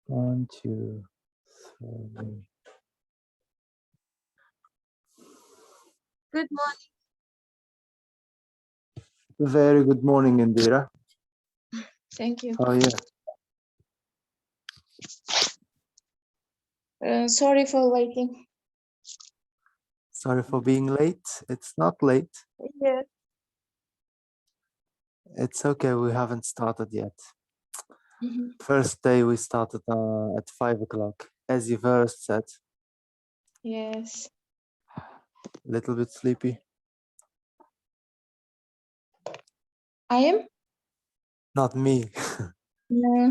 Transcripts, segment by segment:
1, 2, 3. Good morning. Very good morning, Indira. Thank you. How are you? Sorry for waiting. Sorry for being late. It's not late. Yeah. It's okay. We haven't started yet. Mhm. First day we started at 5 o'clock, as you first said. Yes. A little bit sleepy. I am. Not me. No.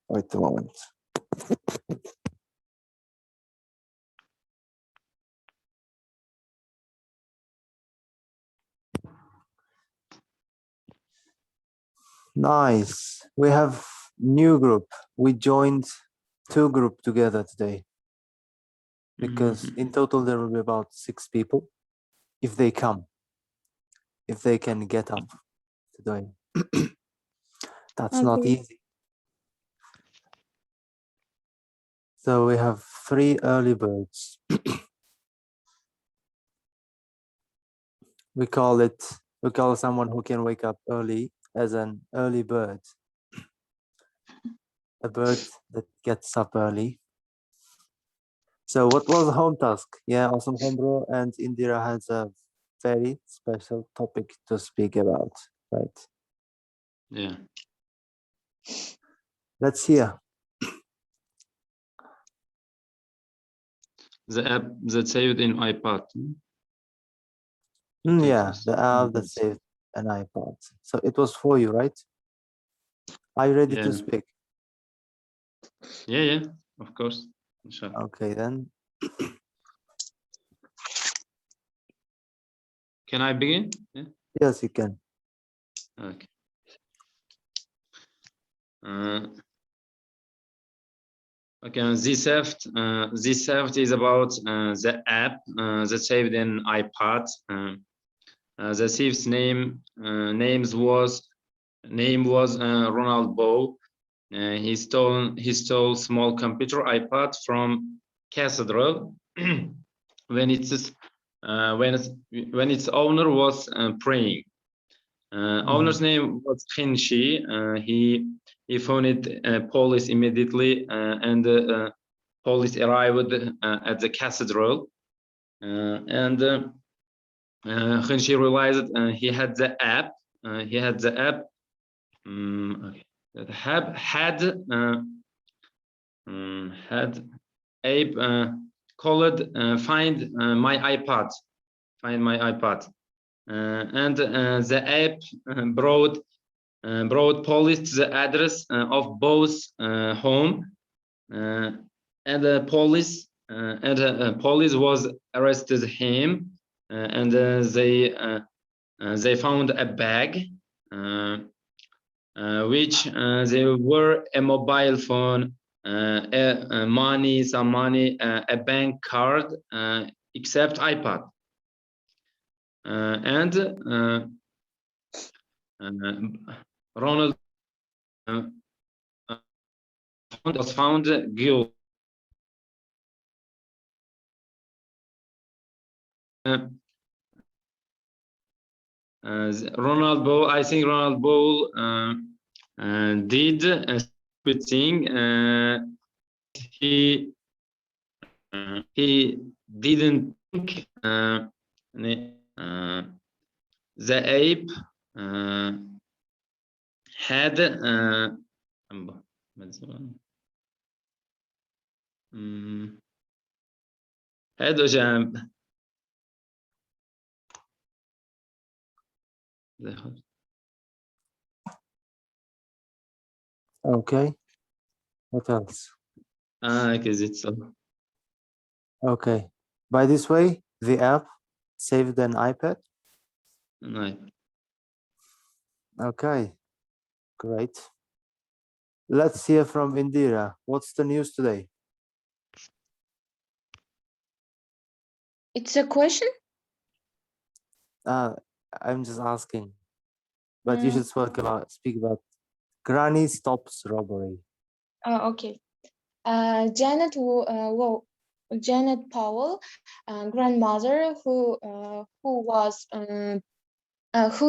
Wait a moment. Nice. We have new group. We joined 2 group together today because in total there will be about 6 people if they come, if they can get up today. That's not Okay. easy. So we have 3 early birds. We call someone who can wake up early as an early bird. A bird that gets up early. So what was the home task? Yeah, awesome homebrew, and Indira has a very special topic to speak about, right? Yeah. Let's hear. The app that saved in iPad. Yeah, the app that saved an iPod. So it was for you, right? Are you ready to Yeah. speak? Yeah, of course. Sure. Okay, then. Can I begin? Yeah. Yes, you can. Okay. Okay. This theft is about the app that saved in iPad. The thief's name was Ronald Bow. He stole small computer iPad from Cathedral when its owner was praying. Owner's name was Khinshi. He phoned police immediately, and police arrived at the cathedral. And Khinshi realized he had the app. Okay. That had Abe called find my iPad, and the app brought police to the address of Bow's home, and the police was arrested him, and they found a bag, which there were a mobile phone, some money, a bank card, except iPad. And Ronald was found guilty. I think Ronald Bowl did a stupid thing. He didn't think the ape had Okay. What else? Okay. By this way, the app saved an iPad. No. Okay. Great. Let's hear from Indira. What's the news today? It's a question? I'm just asking. But you should speak about Granny stops robbery. Okay. Janet Powell, grandmother who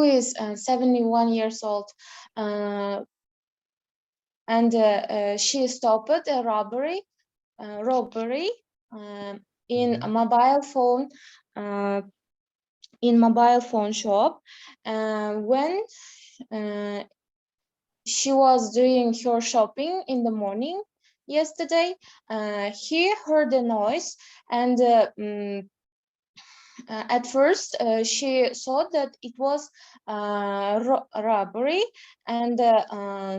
is 71 years old, and she stopped a robbery in a mobile phone shop when she was doing her shopping in the morning yesterday. He heard a noise, and at first she thought that it was robbery, and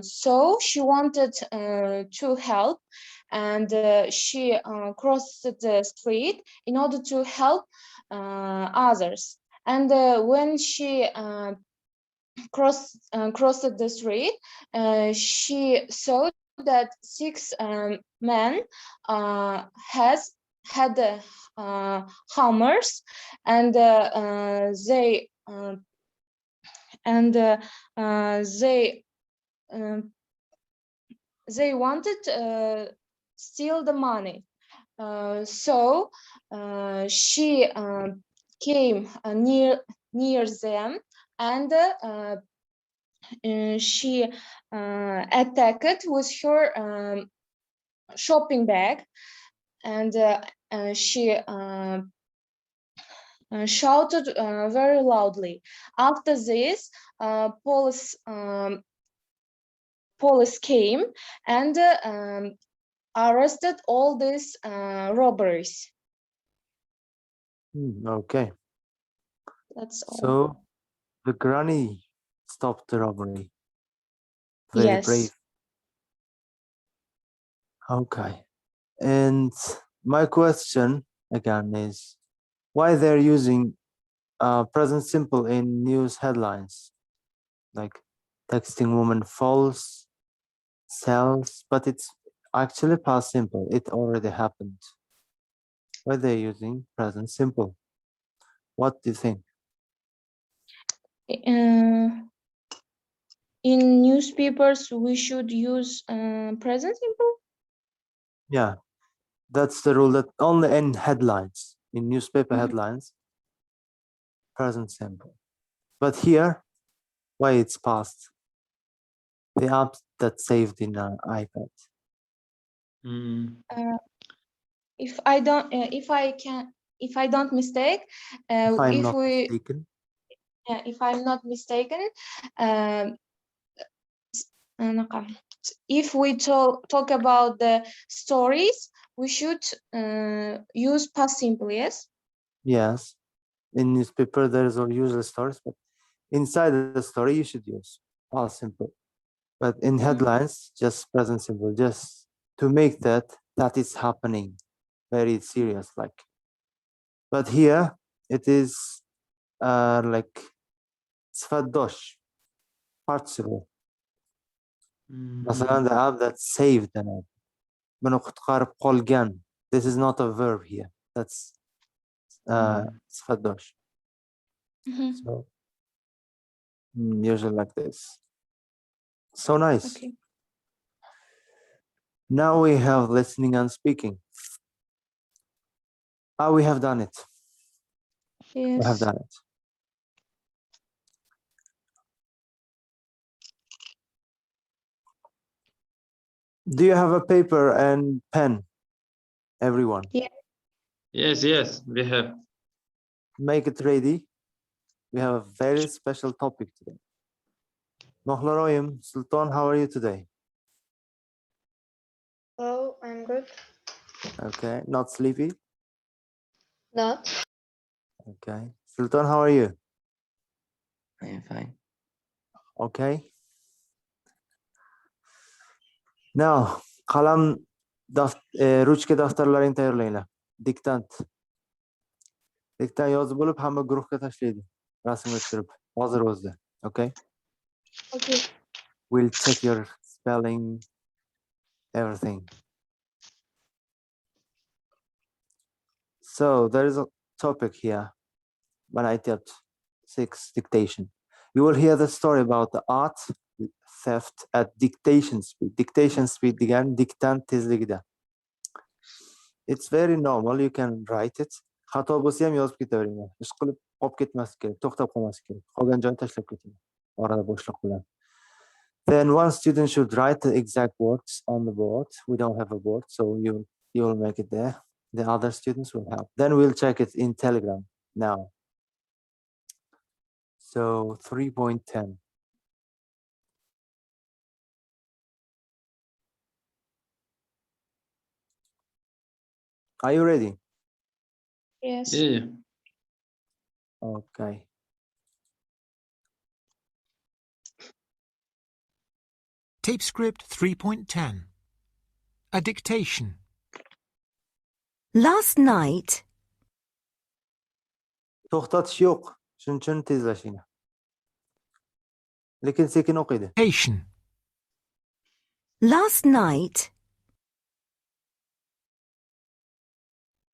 so she wanted to help, and she crossed the street in order to help others. And when she crossed the street, she saw that 6 men had hammers, and they wanted steal the money. So she came near them, and she attacked with her shopping bag, and she shouted very loudly. After this, police came and arrested all these robberies. Okay. That's all. So the granny stopped the robbery. Very Yes. brave. Okay. And my question again is why they're using present simple in news headlines, like texting woman falls, sells, but it's actually past simple. It already happened. Why they're using present simple? What do you think? In newspapers, we should use present simple. Yeah, that's the rule, that only in headlines, in newspaper headlines, present simple. But here, why it's past? The app that saved in our iPad. If I don't mistake, If I'm if not we mistaken. if I'm not mistaken, if we talk about the stories, we should use past simple. Yes. Yes, in newspaper there's all usual stories, but inside the story you should use past simple. But in headlines, just present simple, just to make that is happening, very serious like. But here it is like صفات participle. مثلا the app that saved an app. من قارب قولجان. This is not a verb here. That's صفات دوش. So usually like this. So nice. Okay. Now we have listening and speaking. We have done it. Yes. We have done it. Do you have a paper and pen, everyone? Yeah. Yes, we have. Make it ready. We have a very special topic today. Nohlaroyim, Sultan, how are you today? Hello, I'm good. Okay, not sleepy? Not. Okay. Sultan, how are you? I am fine. Okay. Now, qalam ruchka daftarlaring tayyorlanglar. Diktant. Diktant yozib bo'lib, hamma guruhga tashlaydi. Rasmga tushirib. Hozir o'zida. Okay? Okay. We'll check your spelling, everything. So there is a topic here when I typed 6 dictation. You will hear the story about the art theft at dictation speed. Dictation speed degan diktant tezligida. It's very normal. You can write it. Xato bo'lsa ham yozib ketaveringlar. Ish qilib qolib ketmaslik kerak, to'xtab qolmaslik kerak. Qolgan joyni tashlab keting. Orada bo'shliq bilan. Then one student should write the exact words on the board. We don't have a board, so you'll make it there. The other students will help. Then we'll check it in Telegram now. So 3.10. Are you ready? Yes. Yeah. Okay. Tape script 3.10. A dictation. Last night, To'xtatish yo'q. Shuning uchun tezlashinglar. Lekin sekin o'qiydi. Dictation. last night,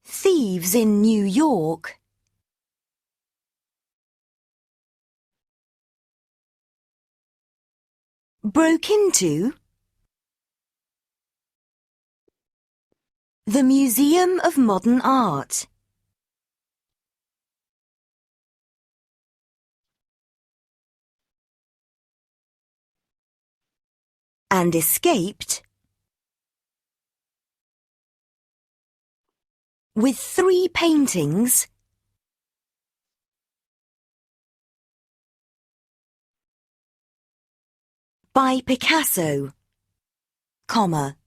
thieves in New York broke into the Museum of Modern Art. And escaped with 3 paintings by Picasso, comma,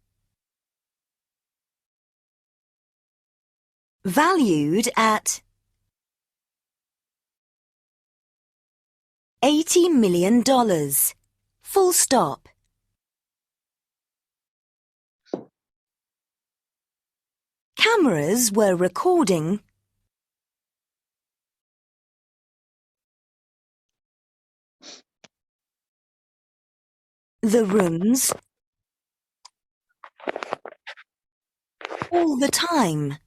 valued at $80 million, full stop. Cameras were recording the rooms all the time,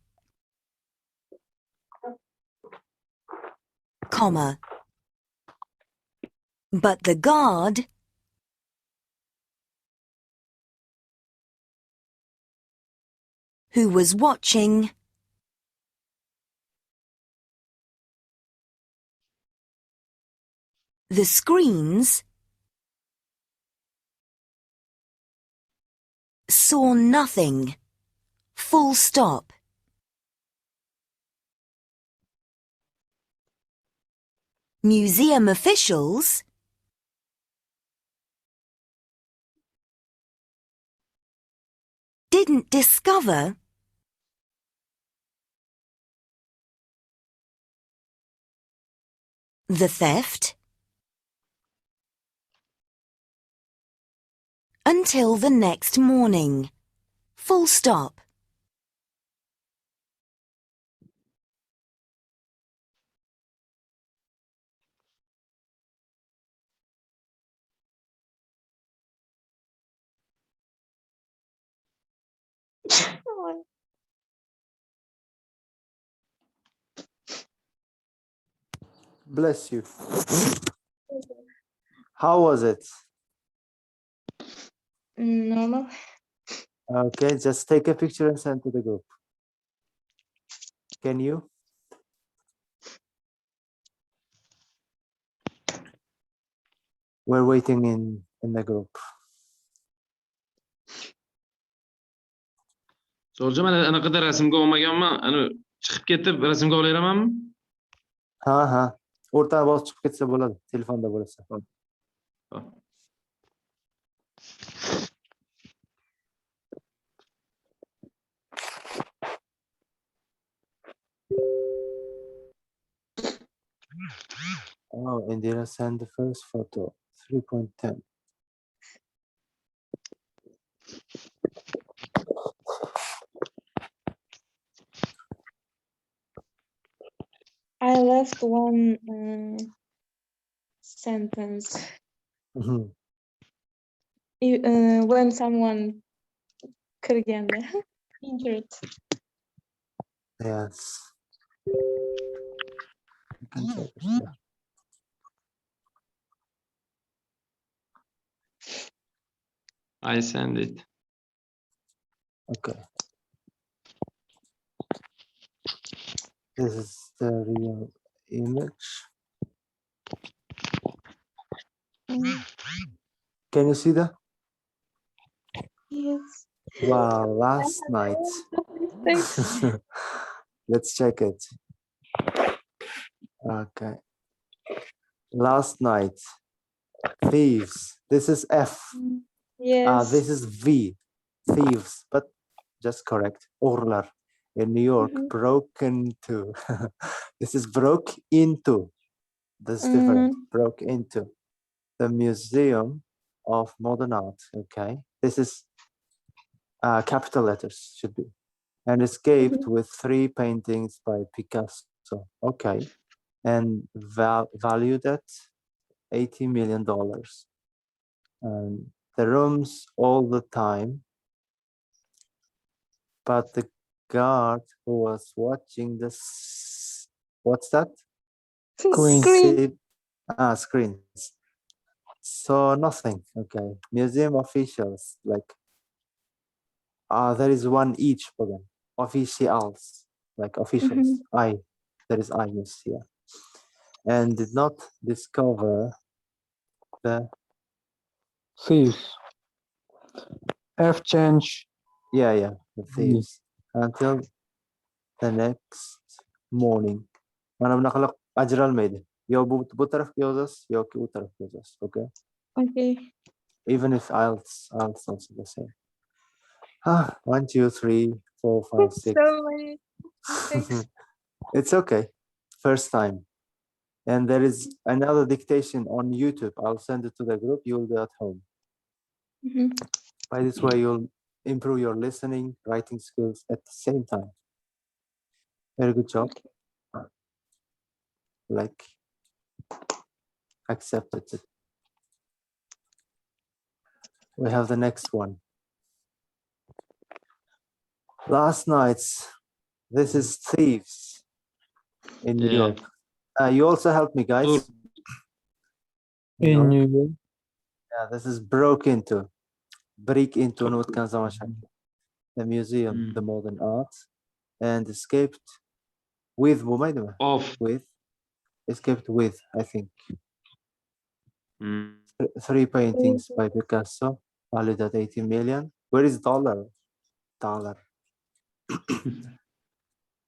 comma, but the guard who was watching the screens saw nothing, full stop. Museum officials didn't discover the theft until the next morning, full stop. Bless you. How was it? Normal. Okay, just take a picture and send to the group. Can you? We're waiting in the group. So'rji, mana anaqada rasmga olmaganman. Ani chiqib ketib rasmga olaveramanmi? Ha. O'rtaga bosib chiqib ketsa bo'ladi, telefonda bo'lsa. Hop. Oh, Indira sent the first photo. 3.10. I left one sentence. Mhm. When someone kirganda injured. Yes. You can check it, yeah. I send it. Okay. This is the real image. Can you see that? Yes. Wow, last night. Thanks. Let's check it. Okay. Last night. Thieves. This is F. Yes. This is V. Thieves, but just correct. Urlar in New York, Mhm. broken into. This is broke into. That's different. Broke into the Museum of Modern Art. Okay. This is capital letters should be. And escaped with 3 paintings by Picasso. Okay. And valued at $80 million. And the rooms all the time. But the guard who was watching this, what's that? Screen. Screens. So nothing. Okay. Museum officials, like, there is one each for them. Officials, like officials. There is I miss here. And did not discover the, Thieves. F change. the thieves until the next morning. أنا بنقلق أجر الميدة. يو بطرف يوزس يو كي بطرف يوزس. Okay. Okay. Even if IELTS also the same. 1, 2, 3, 4, 5, 6. So many mistakes. It's okay. First time. And there is another dictation on YouTube. I'll send it to the group. You'll do at home. Mhm. By this way, you'll improve your listening, writing skills at the same time. Very good job. Like, accepted it. We have the next one. Last night's. This is thieves in New Yeah. York. You also help me, guys. Sure. New York. In New York. Yeah, this is break into. Break into نوت كان زمان شكل. The museum, the modern art, and escaped with وما Off. with escaped with, I think, Mm. 3 paintings by Picasso, valued at 80 million. Where is dollar?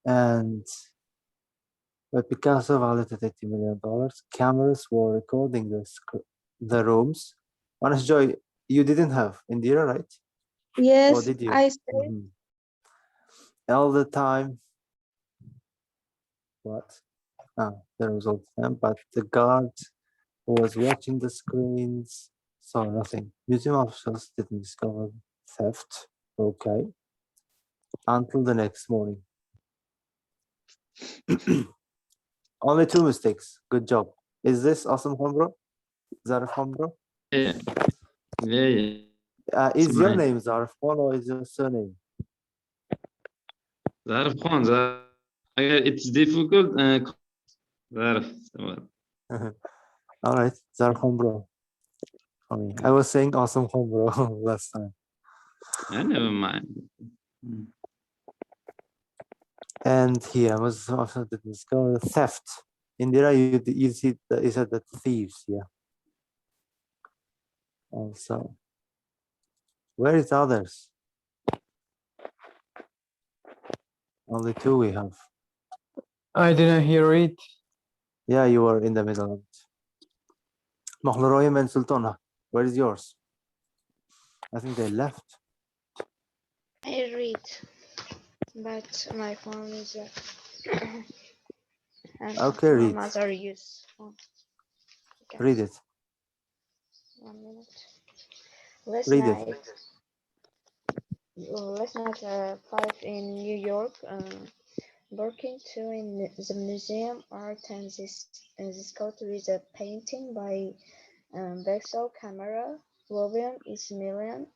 And by Picasso, valued at $80 million. Cameras were recording the rooms. Honest Joy, you didn't have Indira, right? Yes, Or did you? I said. All the time. What? The result of them, but the guard who was watching the screens saw nothing. Museum officials didn't discover theft. Okay. Until the next morning. Only 2 mistakes. Good job. Is this awesome, Hombro? Zarif Hombro? Yeah. Yeah. Is your Mine. name Zarif Khan or is your surname? Zarif Khan. It's difficult. Zarif. All right, Zarif Hombro. I was saying awesome Hombro last time. Never mind. And here was also the discover theft. Indira, you said that thieves, yeah. Also, where is others? Only 2 we have. I didn't hear it. Yeah, you were in the middle. Makhluroyim and Sultana, where is yours? I think they left. I read, but my phone is and Okay, my read. mother use phone. Okay, Read it. 1 minute. Last Read it. night, 5 in New York, working to in the museum art and this got with a painting by Bexel camera. Volume is million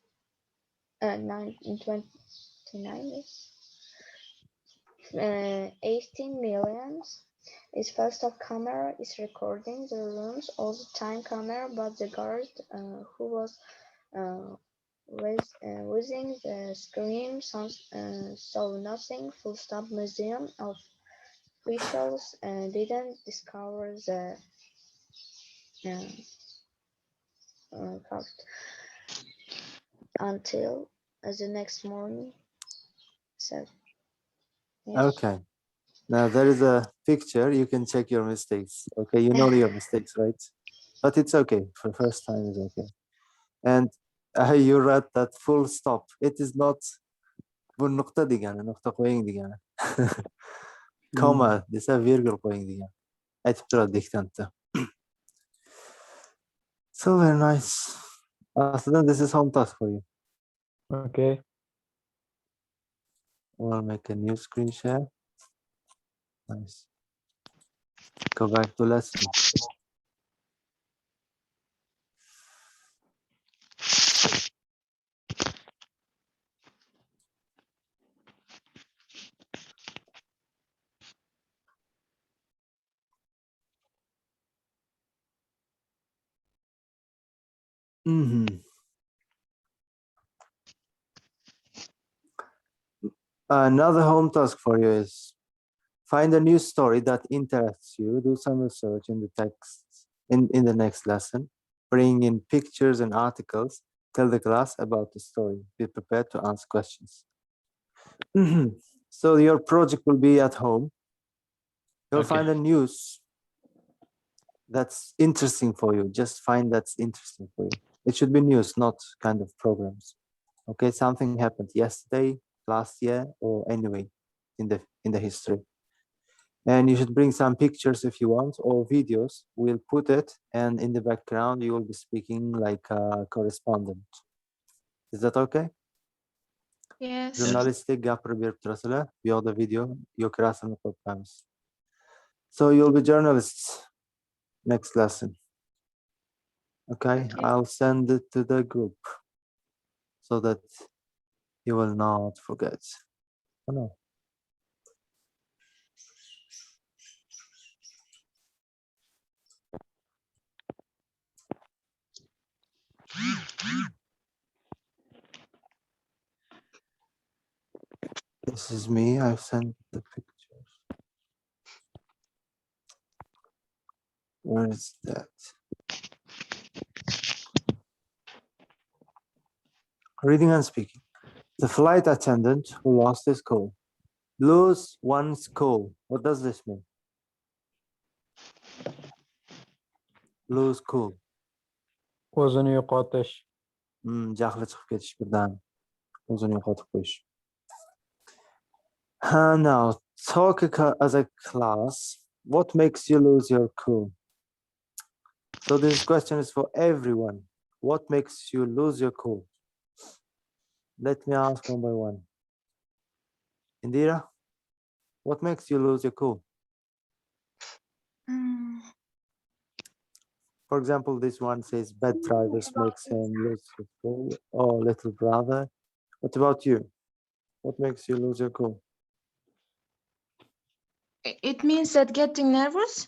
1929 18 millions. Its first of camera is recording the rooms all the time camera, but the guard who was using the screen, saw nothing. Full stop. Museum of officials didn't discover the fact until the next morning. So, yes. Okay. Now there is a picture. You can check your mistakes. Okay, you know your mistakes, right? But it's okay. For first time, is okay. And you read that full stop. It is not bu nuqta degani, nuqta qo'ying degani. Comma desa virgul qo'ying degani. Aytib turadi diktantda. So very nice. Aslida, this is home task for you. Okay. We'll make a new screen share. Nice. Go back to lesson. Another home task for you is find a new story that interests you. Do some research in the text in the next lesson. Bring in pictures and articles. Tell the class about the story. Be prepared to answer questions. So your project will be at home. You'll Okay. find a news that's interesting for you. Just find that's interesting for you. It should be news, not kind of programs. Okay, something happened yesterday, last year, or anyway in the history. And you should bring some pictures if you want, or videos. We'll put it, and in the background you will be speaking like a correspondent. Is that okay? Yes. Jurnalistik gapirib berib turasizlar, bu yoqda video yoki rasmni qo'yib qo'yamiz. So you'll be journalists next lesson. Okay, Okay. I'll send it to the group so that you will not forget. Oh, no. This is me. I've sent the pictures. Where is that? Reading and speaking. The flight attendant who lost his cool. Lose one's cool. What does this mean? Lose cool. O'zini yo'qotish. Jahli chiqib ketish birdan. O'zini yo'qotib qo'yish. Now, talk as a class. What makes you lose your cool? So this question is for everyone. What makes you lose your cool? Let me ask one by one. Indira, what makes you lose your cool? Mm, For example, this one says bad drivers makes him lose his cool. Oh, little brother. What about you? What makes you lose your cool? It means that getting nervous.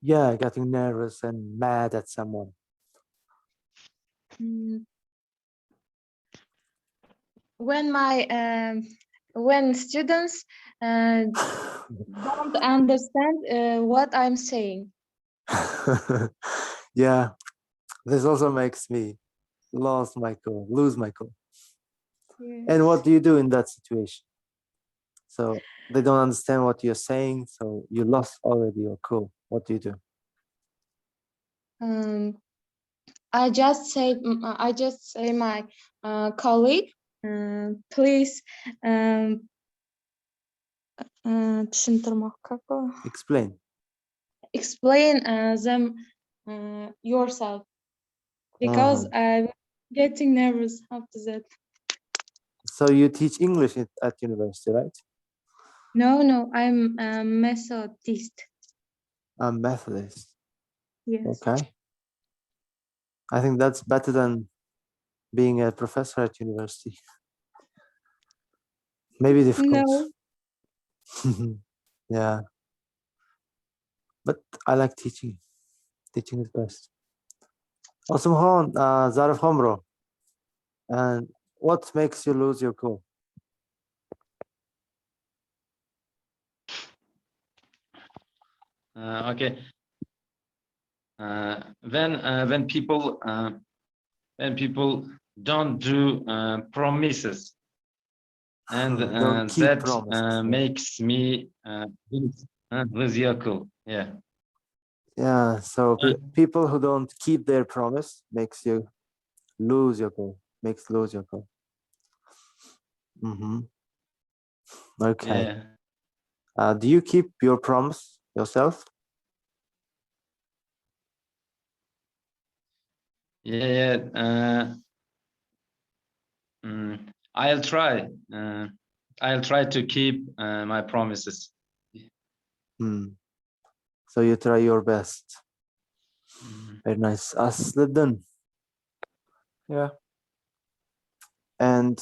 Yeah, getting nervous and mad at someone. Mm, when students don't understand what I'm saying. Yeah, this also makes me lose my cool. And what do you do in that situation? So they don't understand what you're saying, so you lost already your cool. What do you do? I just say my colleague, please tushuntirmoq как bu? Explain. Explain them yourself, because I'm getting nervous after that. So you teach English at university, right? No, I'm a Methodist. A Methodist. Yes. Okay. I think that's better than being a professor at university. Maybe difficult. No. Yeah. But I like teaching. Teaching is best. Osmon, Zarif Homro. And what makes you lose your cool? Okay. When people don't do promises, and Don't keep that promises, yeah. makes me lose your cool. Yeah. Yeah, so people who don't keep their promise makes you lose your cool. Makes lose your cool. Okay. Yeah. Do you keep your promise yourself? Yeah. I'll try. I'll try to keep my promises. So you try your best. Mm. Very nice. Aslıdın. Yeah. And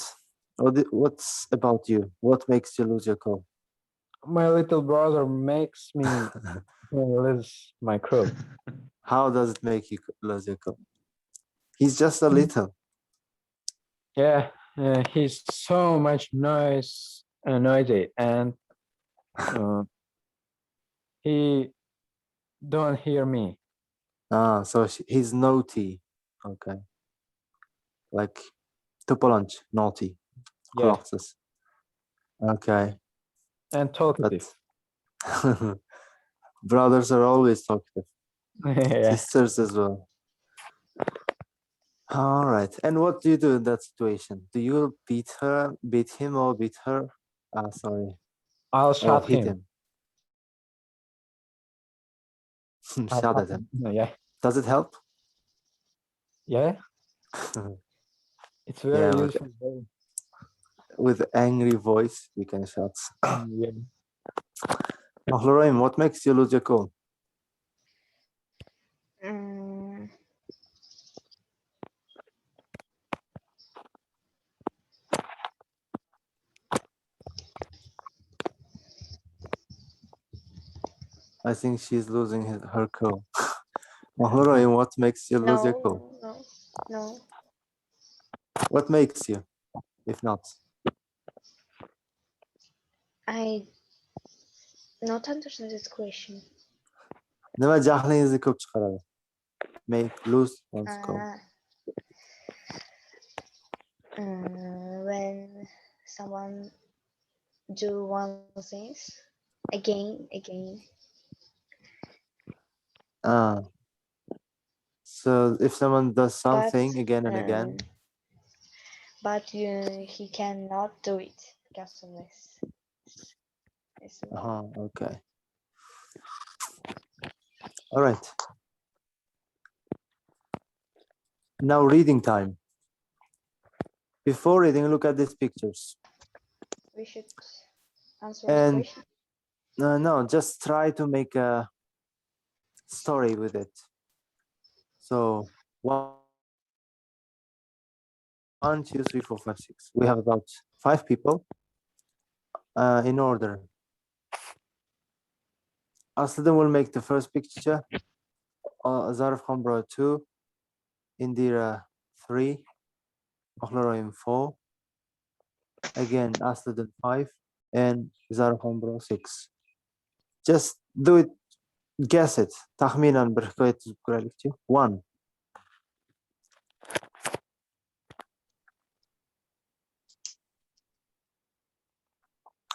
what's about you? What makes you lose your cool? My little brother makes me lose my cool. How does it make you lose your cool? He's just a little. Yeah, he's so much noisy, and he don't hear me. So he's naughty. Okay. Like tupolanç, naughty. Yeah, Kulaksız. Okay. and talkative. But brothers are always talkative. Yeah. Sisters as well. All right. And what do you do in that situation? Do you beat him or beat her? Sorry. I'll Or shot hit him. him. I'll Shout shot at him. Yeah, Does it help? yeah. It's very Yeah, useful. with angry voice, you can shout. Yeah. Lorraine, what makes you lose your cool? Mm, I think she's losing her cool. Lorraine, what makes you lose your cool? no. What makes you, if not? I not understand this question. Nima jahlingizni ko'p chiqaradi? Make lose one's cool. When someone do one things again. So if someone does But, something again and again, but he cannot do it because of this. okay. All right. Now reading time. Before reading, look at these pictures. We should answer And the question. no, just try to make a story with it. So 1, 2, 3, 4, 5, 6. We have about 5 people in order. Aslıdın will make the first picture. Zarif Khambro 2, Indira 3, Lorraine 4. Again, Aslıdın 5, and Zarif Khambro 6. Just do it, guess it. Tahminan bir hikoya tuzib ko'raylikchi. 1.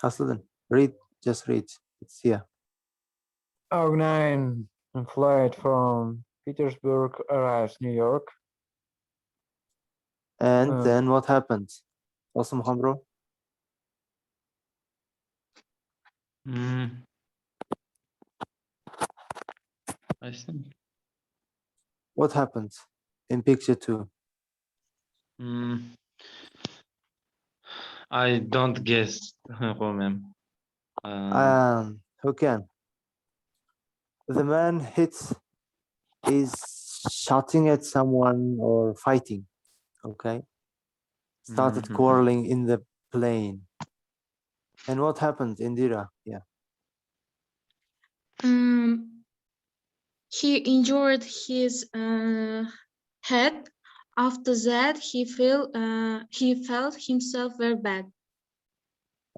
Aslıdın, read, just read. It's here. OG9 flight from Petersburg arrives New York. And then what happened? Awesome, Khambro? I think. What happened in picture 2? I don't guess. Remember. Who can? The man is shouting at someone or fighting. Okay. Started Mhm. quarreling in the plane. And what happened, Indira? Yeah. He injured his head After that, he felt himself very bad.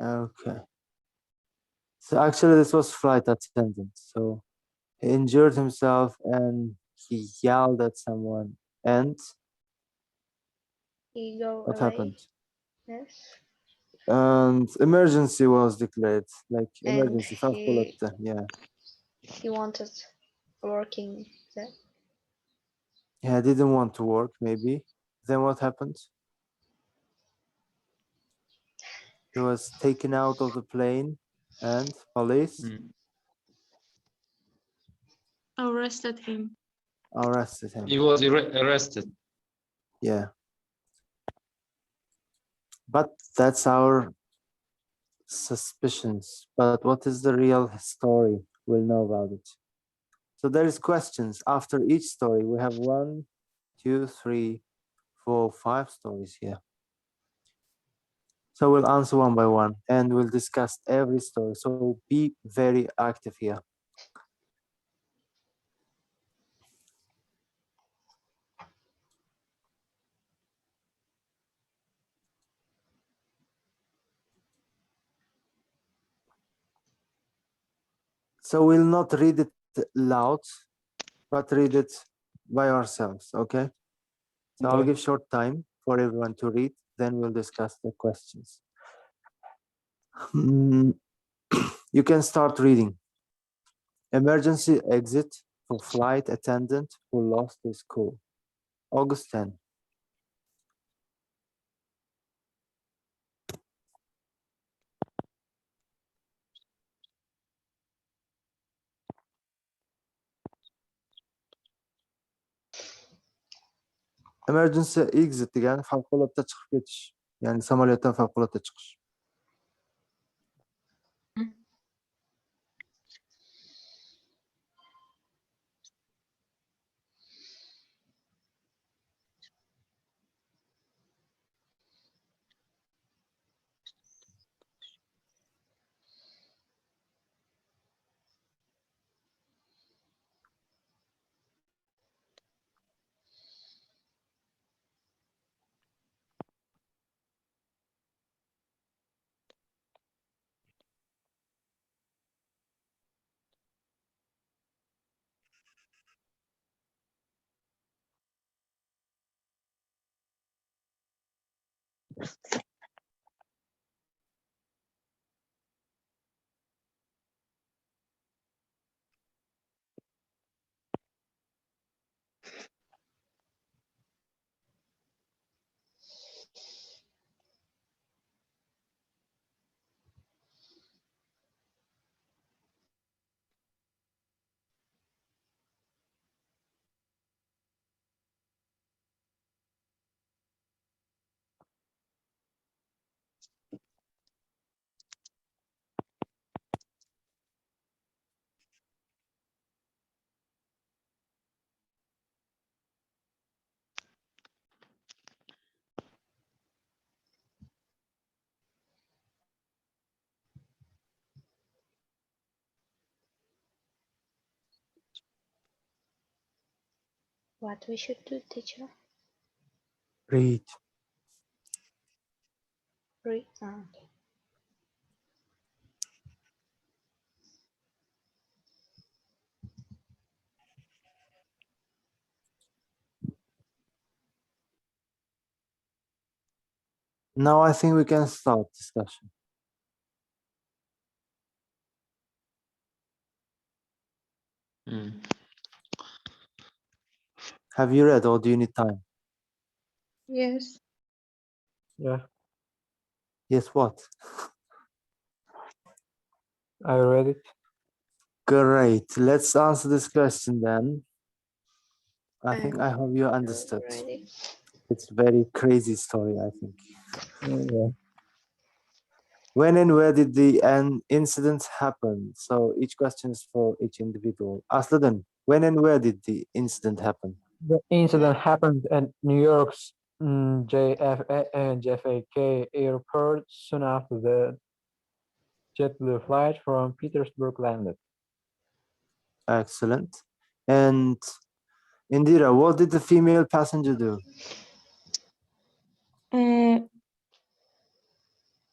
Okay. So actually this was flight attendant. So he injured himself and he yelled at someone. And He go what away. happened? Yes. And emergency was declared. Like And emergency. favqulodda, yeah. he wanted working there. Yeah, I didn't want to work, maybe. Then what happened? He was taken out of the plane and police Arrested him. arrested him. He was arrested. Yeah. But that's our suspicions. But what is the real story? We'll know about it. So there is questions. After each story, we have 1, 2, 3, 4, 5 stories here. So we'll answer one by one and we'll discuss every story. So be very active here. So we'll not read it loud, but read it by ourselves, okay? So I'll Okay. give short time for everyone to read, then we'll discuss the questions. You can start reading. Emergency exit for flight attendant who lost his cool. August 10. Emergency exit degani favqulodda chiqib ketish. Ya'ni samolyotdan favqulodda chiqish. What we should do, teacher? Read. Read. Okay. Now I think we can start discussion. Have you read or do you need time? Yes. Yeah, Yes, what? I read it. Great. Let's answer this question then. I hope you understood. Ready? It's a very crazy story, I think. Yeah. When and where did the incident happen? So each question is for each individual. Asladin, when and where did the incident happen? The incident happened at New York's JFK airport soon after the JetBlue flight from Petersburg landed. Excellent. And Indira, what did the female passenger do?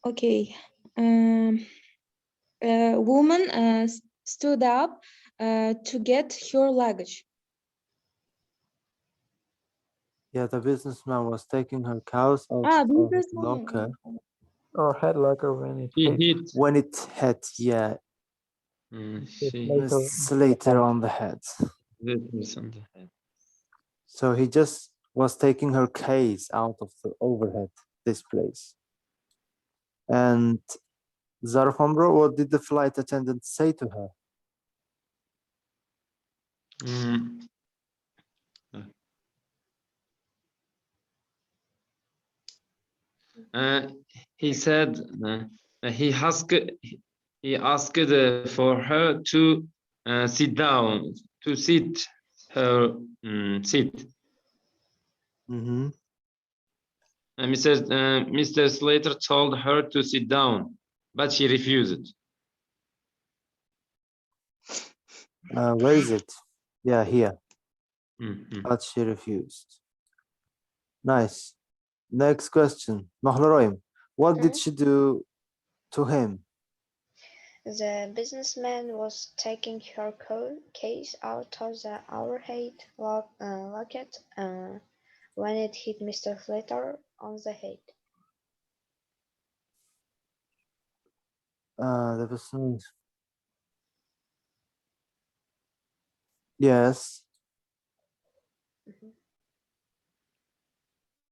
Okay. A woman stood up to get her luggage. Yeah, the businessman was taking her cows out of his businessman. locker Or head locker when it He hit hit. when it had, yeah, hit She later. Slater on the head. hit on the head. So he just was taking her case out of the overhead displays. And Zarf Hamro, what did the flight attendant say to her? Mm. He said he asked for her to sit down, to sit her seat. Mhm. And Mr. Slater told her to sit down, but she refused. Where is it? Yeah, here. Mhm. But she refused. Nice. Next question. Mahleroim, what did she do to him? The businessman was taking her case out of the overhead locket when it hit Mr. Slater on the head. The person. Yes.